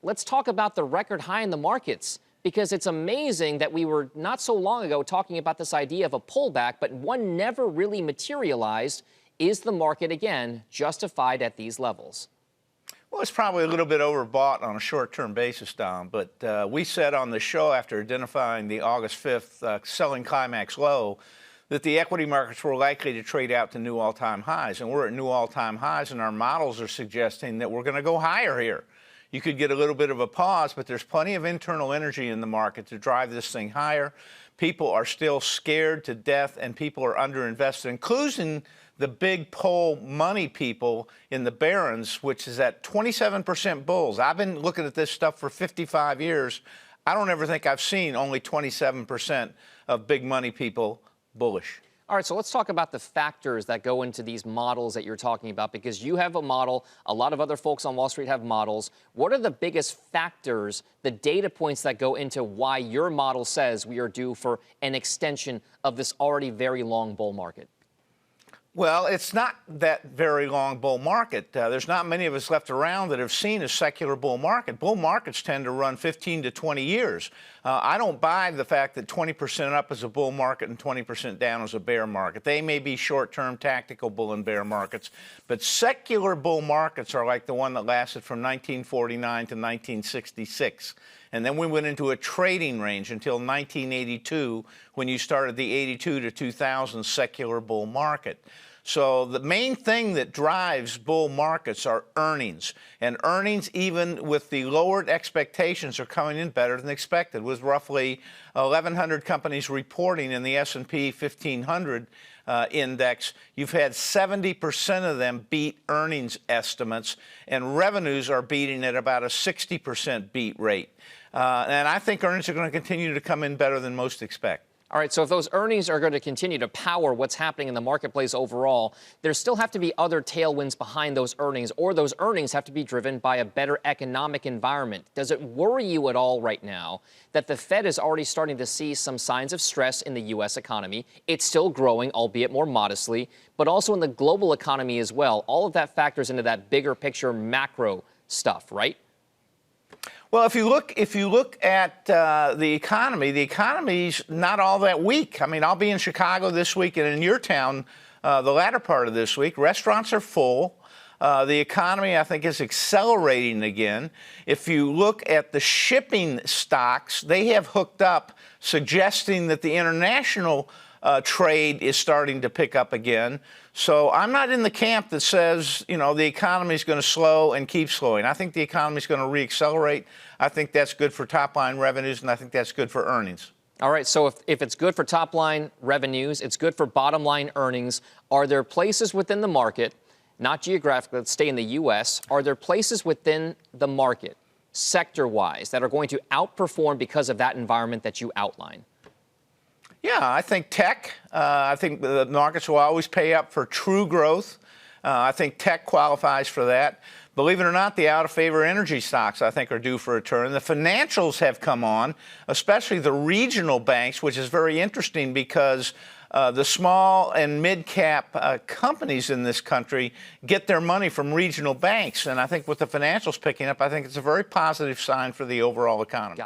let's talk about the record high in the markets, because it's amazing that we were not so long ago talking about this idea of a pullback, but one never really materialized. Is the market, again, justified at these levels? Well, it's probably a little bit overbought on a short-term basis, Don, but we said on the show after identifying the August 5th selling climax low that the equity markets were likely to trade out to new all-time highs, and we're at new all-time highs, and our models are suggesting that we're going to go higher here. You could get a little bit of a pause, but there's plenty of internal energy in the market to drive this thing higher. People are still scared to death, and people are underinvested, including the big poll money people in the Barron's, which is at 27% bulls. I've been looking at this stuff for 55 years. I don't ever think I've seen only 27% of big money people bullish. All right, so let's talk about the factors that go into these models that you're talking about, because you have a model, a lot of other folks on Wall Street have models. What are the biggest factors, the data points that go into why your model says we are due for an extension of this already very long bull market? Well, it's not that very long bull market. There's not many of us left around that have seen a secular bull market. Bull markets tend to run 15 to 20 years. I don't buy the fact that 20% up is a bull market and 20% down is a bear market. They may be short-term tactical bull and bear markets, but secular bull markets are like the one that lasted from 1949 to 1966. And then we went into a trading range until 1982, when you started the 82 to 2000 secular bull market. So the main thing that drives bull markets are earnings. And earnings, even with the lowered expectations, are coming in better than expected, with roughly 1,100 companies reporting in the S&P 1500 index. You've had 70% of them beat earnings estimates, and revenues are beating at about a 60% beat rate. And I think earnings are going to continue to come in better than most expect. All right, so if those earnings are going to continue to power what's happening in the marketplace overall, there still have to be other tailwinds behind those earnings, or those earnings have to be driven by a better economic environment. Does it worry you at all right now that the Fed is already starting to see some signs of stress in the U.S. economy? It's still growing, albeit more modestly, but also in the global economy as well. All of that factors into that bigger picture macro stuff, right? Well, if you look at the economy's not all that weak. I mean, I'll be in Chicago this week, and in your town the latter part of this week. Restaurants are full. The economy, I think, is accelerating again. If you look at the shipping stocks, they have hooked up, suggesting that the international trade is starting to pick up again. So I'm not in the camp that says, you know, the economy is going to slow and keep slowing. I think the economy is going to reaccelerate. I think that's good for top-line revenues, and I think that's good for earnings. All right, so if it's good for top-line revenues, it's good for bottom-line earnings. Are there places within the market, not geographically, let's stay in the U.S., are there places within the market, sector-wise, that are going to outperform because of that environment that you outline? Yeah, I think tech. I think the markets will always pay up for true growth. I think tech qualifies for that. Believe it or not, the out-of-favor energy stocks, I think, are due for a turn. The financials have come on, especially the regional banks, which is very interesting because the small and mid-cap companies in this country get their money from regional banks. And I think with the financials picking up, I think it's a very positive sign for the overall economy.